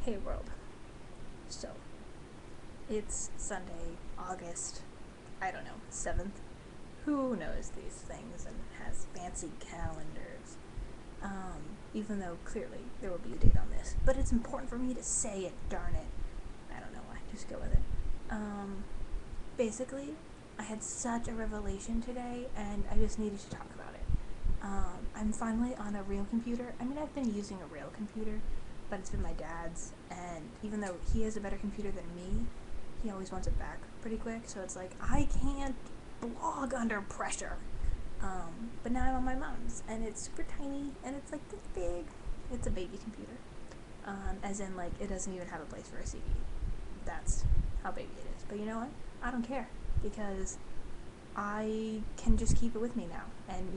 Hey world. So, it's Sunday, August, I don't know, 7th. Who knows these things and has fancy calendars? Even though clearly there will be a date on this. But it's important for me to say it, darn it. I don't know why, just go with it. Basically, I had such a revelation today and I just needed to talk about it. I'm finally on a real computer. I mean, I've been using a real computer, but it's been my dad's, and even though he has a better computer than me, he always wants it back pretty quick, so it's like, I can't blog under pressure. But now I'm on my mom's, and it's super tiny, and it's like this big. It's a baby computer. As in, like, it doesn't even have a place for a CD. That's how baby it is. But you know what? I don't care, because I can just keep it with me now, and,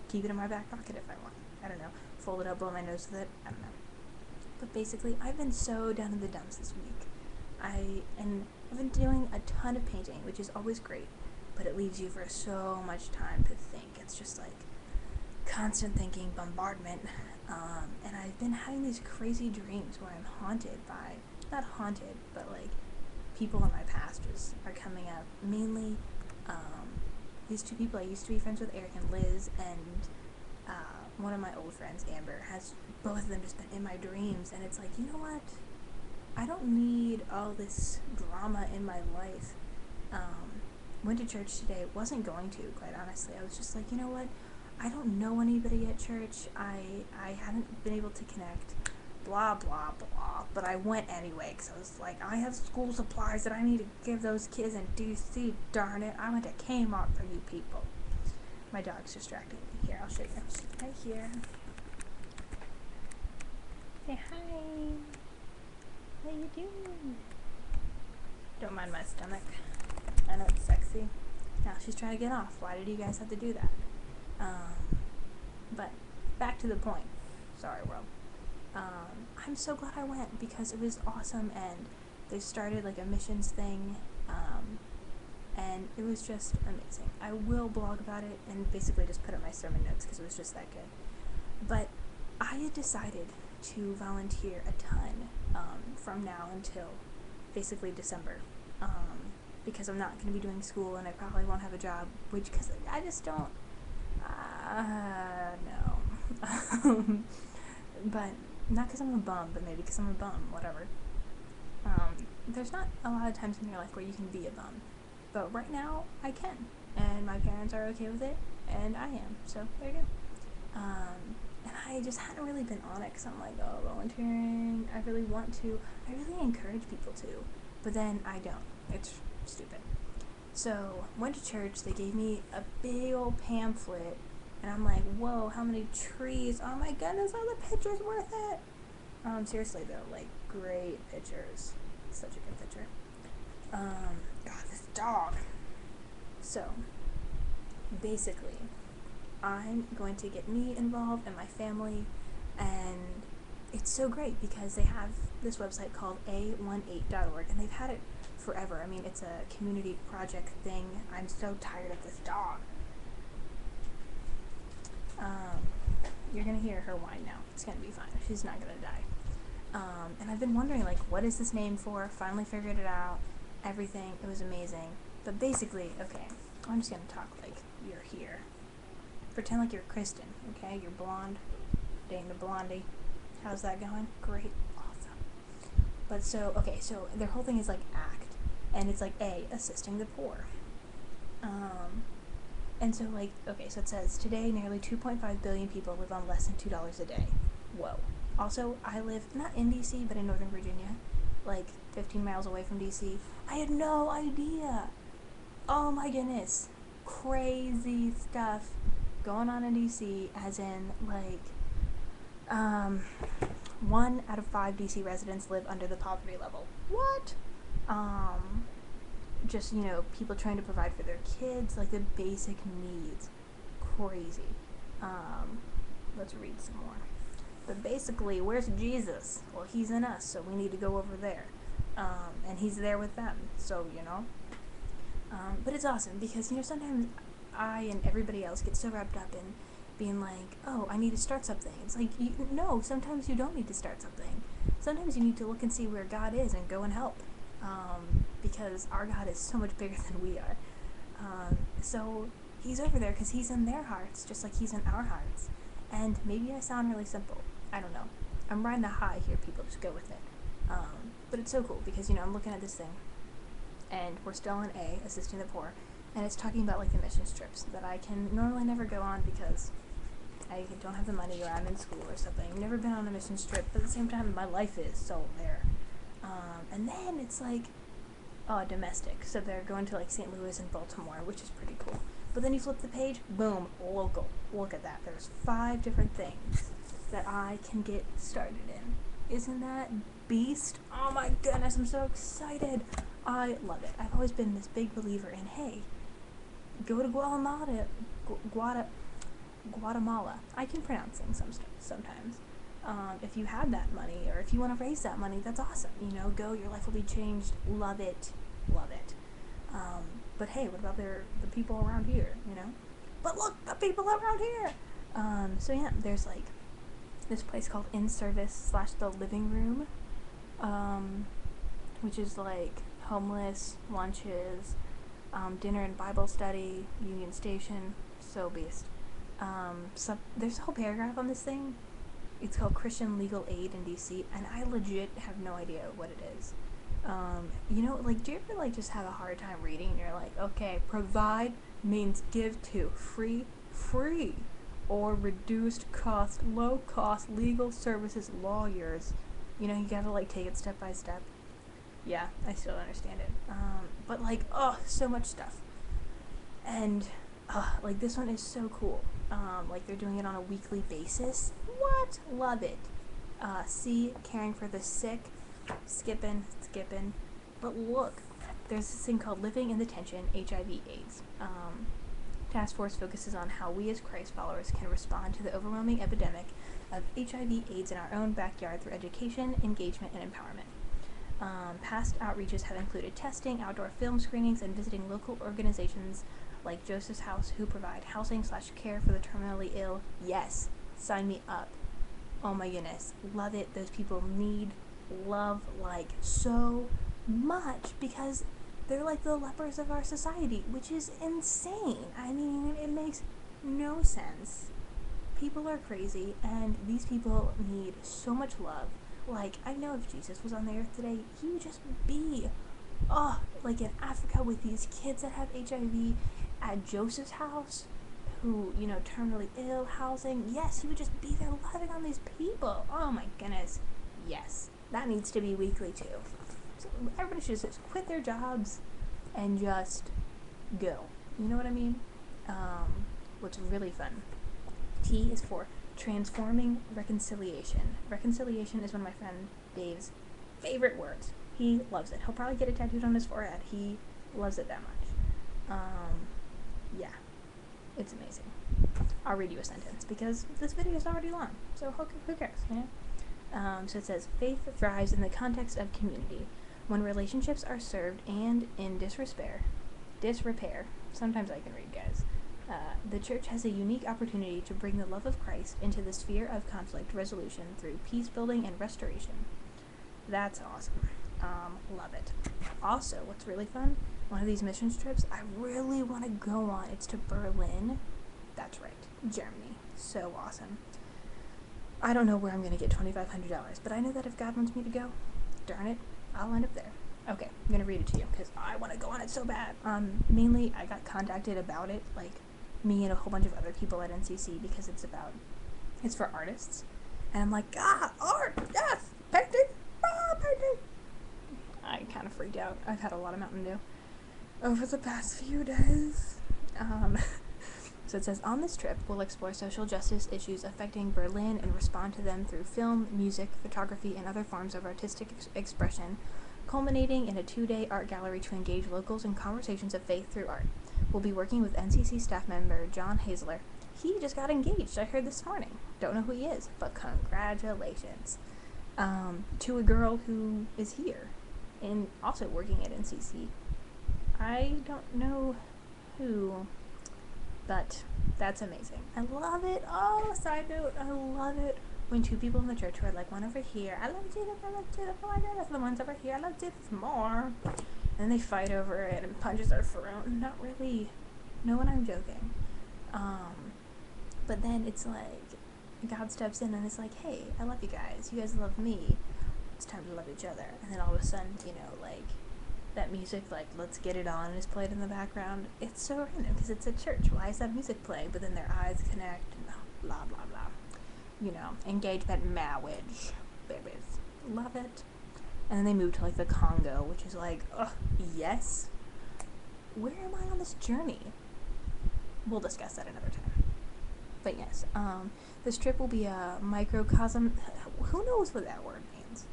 keep it in my back pocket if I want. I don't know. Fold it up, blow my nose with it. I don't know. But basically, I've been so down in the dumps this week. I've been doing a ton of painting, which is always great, but it leaves you for so much time to think. It's just like constant thinking, bombardment. And I've been having these crazy dreams where I'm haunted by, not haunted, but like people in my past are coming up. Mainly, these two people I used to be friends with, Eric and Liz, and one of my old friends, Amber, has both of them just been in my dreams, and it's like, you know what? I don't need all this drama in my life. Went to church today. Wasn't going to, quite honestly. I was just like, you know what? I don't know anybody at church. I haven't been able to connect. Blah, blah, blah. But I went anyway, because I was like, I have school supplies that I need to give those kids in DC. Darn it. I went to Kmart for you people. My dog's distracting me. Here, I'll show you. Right here. Say hi. How you doing? Don't mind my stomach. I know it's sexy. Now she's trying to get off. Why did you guys have to do that? But back to the point. Sorry, world. I'm so glad I went because it was awesome, and they started like a missions thing, and it was just amazing. I will blog about it and basically just put up my sermon notes because it was just that good. But I had decided to volunteer a ton from now until basically December, because I'm not going to be doing school and I probably won't have a job, which, because I just don't, no. But not because I'm a bum, but maybe because I'm a bum, whatever. There's not a lot of times in your life where you can be a bum, but right now I can, and my parents are okay with it, and I am, so there you go. And I just hadn't really been on it because I'm like, oh, volunteering, I really want to. I really encourage people to, but then I don't. It's stupid. So, went to church, they gave me a big old pamphlet, and I'm like, whoa, how many trees? Oh my goodness, are the pictures worth it? Seriously though, like, great pictures. Such a good picture. God, this dog. So, basically, I'm going to get me involved and my family, and it's so great because they have this website called a18.org, and they've had it forever. I mean, it's a community project thing. I'm so tired of this dog. You're gonna hear her whine now. It's gonna be fine. She's not gonna die. And I've been wondering, like, what is this name for? Finally figured it out. Everything. It was amazing. But basically, okay, I'm just gonna talk like you're here. Pretend like you're Kristen, okay? You're blonde, dating the blondie. How's that going? Great. Awesome. But so, okay, so their whole thing is like ACT, and it's like A, assisting the poor. And so, like, okay, so it says, today nearly 2.5 billion people live on less than $2 a day. Whoa. Also, I live, not in DC, but in Northern Virginia, like 15 miles away from DC. I had no idea. Oh my goodness. Crazy stuff going on in DC, as in, like, 1 out of 5 DC residents live under the poverty level. What? Just, people trying to provide for their kids, like the basic needs. Crazy. Let's read some more. But basically, where's Jesus? Well, he's in us, so we need to go over there. And he's there with them, so, but it's awesome because, sometimes I and everybody else get so wrapped up in being like, oh, I need to start something. It's like, no, sometimes you don't need to start something. sometimes you need to look and see where God is and go and help, because our God is so much bigger than we are. So he's over there because he's in their hearts, just like he's in our hearts. And maybe I sound really simple. I don't know. I'm riding a high here, people. Just go with it. But it's so cool because, I'm looking at this thing, and we're still in A, assisting the poor, and it's talking about, like, the mission trips that I can normally never go on because I don't have the money or I'm in school or something. I've never been on a mission trip, but at the same time, my life is so there. And then it's like, domestic. So they're going to, like, St. Louis and Baltimore, which is pretty cool. But then you flip the page, boom, local. Look at that. There's 5 different things that I can get started in. Isn't that beast? Oh my goodness, I'm so excited. I love it. I've always been this big believer in, hey, go to Guatemala. I can pronounce things sometimes. If you have that money, or if you want to raise that money, that's awesome. Go, your life will be changed. Love it. Love it. But hey, what about the people around here, But look, the people around here! So yeah, there's, like, this place called In Service / The Living Room, which is, like, homeless, lunches, dinner and Bible study, Union Station, so beast. So there's a whole paragraph on this thing. It's called Christian Legal Aid in DC, and I legit have no idea what it is. Like, do you ever, like, just have a hard time reading and you're like, okay, provide means give to, free, or reduced cost, low cost legal services lawyers. You gotta, like, take it step by step. Yeah, I still don't understand it. But, like, so much stuff. And, like, this one is so cool. Like, they're doing it on a weekly basis. What? Love it. C, caring for the sick. Skipping. But look, there's this thing called Living in the Tension, HIV/AIDS. Task Force focuses on how we as Christ followers can respond to the overwhelming epidemic of HIV/AIDS in our own backyard through education, engagement, and empowerment. Past outreaches have included testing, outdoor film screenings, and visiting local organizations like Joseph's House, who provide housing / care for the terminally ill. Yes, sign me up. Oh my goodness, love it. Those people need love, like, so much, because they're like the lepers of our society, which is insane. I mean, it makes no sense. People are crazy, and these people need so much love. Like, I know if Jesus was on the earth today, he would just be, like, in Africa with these kids that have HIV, at Joseph's house, who, terminally ill, housing. Yes, he would just be there loving on these people. Oh my goodness. Yes. That needs to be weekly too. So everybody should just quit their jobs and just go. You know what I mean? What's really fun. T is for transforming reconciliation. Reconciliation is one of my friend Dave's favorite words. He loves it. He'll probably get it tattooed on his forehead. He loves it that much. Yeah. It's amazing. I'll read you a sentence because this video is already long. So who cares, So it says, faith thrives in the context of community. When relationships are served and in disrepair, sometimes I can read, guys, the church has a unique opportunity to bring the love of Christ into the sphere of conflict resolution through peace building and restoration. That's awesome. Love it. Also, what's really fun, one of these missions trips I really want to go on, it's to Berlin. That's right, Germany. So awesome. I don't know where I'm going to get $2,500, but I know that if God wants me to go, darn it, I'll end up there. Okay, I'm going to read it to you because I want to go on it so bad. Mainly, I got contacted about it, like me and a whole bunch of other people at NCC, because it's for artists. And I'm like, art, yes, painting, painting. I kind of freaked out. I've had a lot of Mountain Dew over the past few days. So it says, on this trip, we'll explore social justice issues affecting Berlin and respond to them through film, music, photography, and other forms of artistic expression, culminating in a 2-day art gallery to engage locals in conversations of faith through art. We'll be working with NCC staff member John Hazler. He just got engaged, I heard this morning. Don't know who he is, but congratulations. To a girl who is here and also working at NCC. I don't know who, but that's amazing. I love it. Oh, side note, I love it when two people in the church were like, one over here, I love Jesus, oh my goodness, the one's over here, I love Jesus more. And then they fight over it and punches are thrown. Not really. No one, I'm joking. But then it's like, God steps in and it's like, hey, I love you guys. You guys love me. It's time to love each other. And then all of a sudden, you know, like, that music, like, Let's Get It On is played in the background. It's so random because it's a church. Why is that music playing? But then their eyes connect and blah, blah, blah. You know, engagement marriage. Babies. Love it. And then they move to, like, the Congo, which is like, ugh, yes. Where am I on this journey? We'll discuss that another time. But yes, this trip will be a microcosm, who knows what that word means,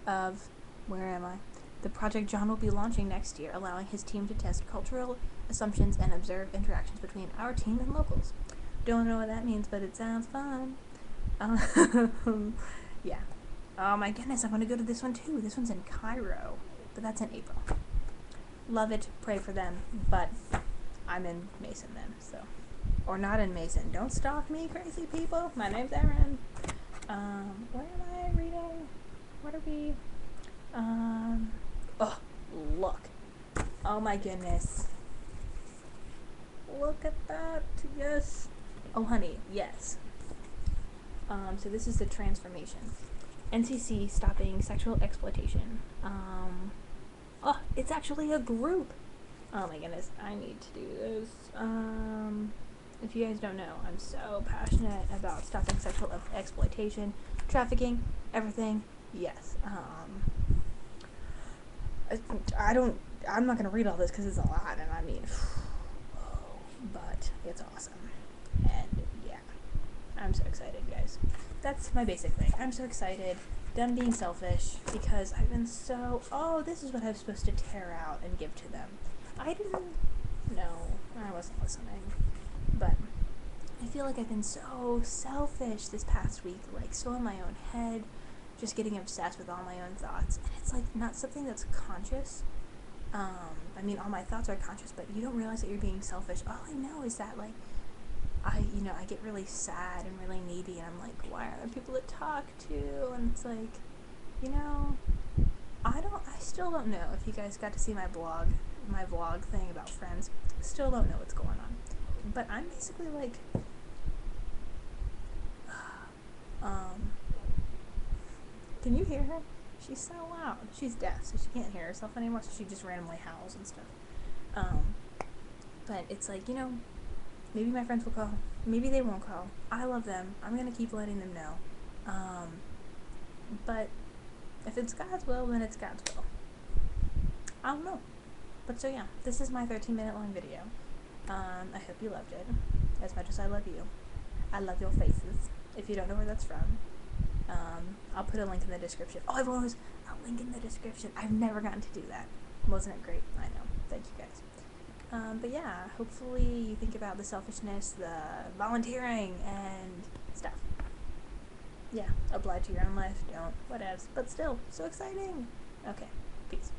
of, where am I? The project John will be launching next year, allowing his team to test cultural assumptions and observe interactions between our team and locals. Don't know what that means, but it sounds fun. Yeah. Oh my goodness, I want to go to this one too. This one's in Cairo, but that's in April. Love it, pray for them, but I'm in Mason then, so. Or not in Mason. Don't stalk me, crazy people. My name's Erin. Where am I reading? What are we? Oh, look. Oh my goodness. Look at that. Yes. Oh, honey, yes. So this is the transformation. NCC stopping sexual exploitation. Oh, it's actually a group. Oh my goodness, I need to do this. If you guys don't know, I'm so passionate about stopping sexual exploitation, trafficking, everything. Yes. I'm not gonna read all this because it's a lot, and I mean, but it's awesome. And yeah, I'm so excited, guys. That's my basic thing. I'm so excited. Done being selfish because I've been so, oh, this is what I was supposed to tear out and give to them. I didn't know. I wasn't listening. But I feel like I've been so selfish this past week, like so in my own head, just getting obsessed with all my own thoughts. And it's like not something that's conscious. I mean, all my thoughts are conscious, but you don't realize that you're being selfish. All I know is that, like, I get really sad and really needy, and I'm like, why aren't there people to talk to? And it's like, I still don't know if you guys got to see my vlog thing about friends. Still don't know what's going on. But I'm basically like, can you hear her? She's so loud. She's deaf, so she can't hear herself anymore, so she just randomly howls and stuff. But it's like, maybe my friends will call. Maybe they won't call. I love them. I'm gonna keep letting them know. But if it's God's will, then it's God's will. I don't know. But so yeah, this is my 13-minute long video. I hope you loved it as much as I love you. I love your faces. If you don't know where that's from, I'll put a link in the description. Oh, I've always a link in the description. I've never gotten to do that. Wasn't it great? I know. Thank you guys. But yeah, hopefully you think about the selfishness, the volunteering, and stuff. Yeah, apply to your own life. Don't. Whatevs. But still, so exciting. Okay. Peace.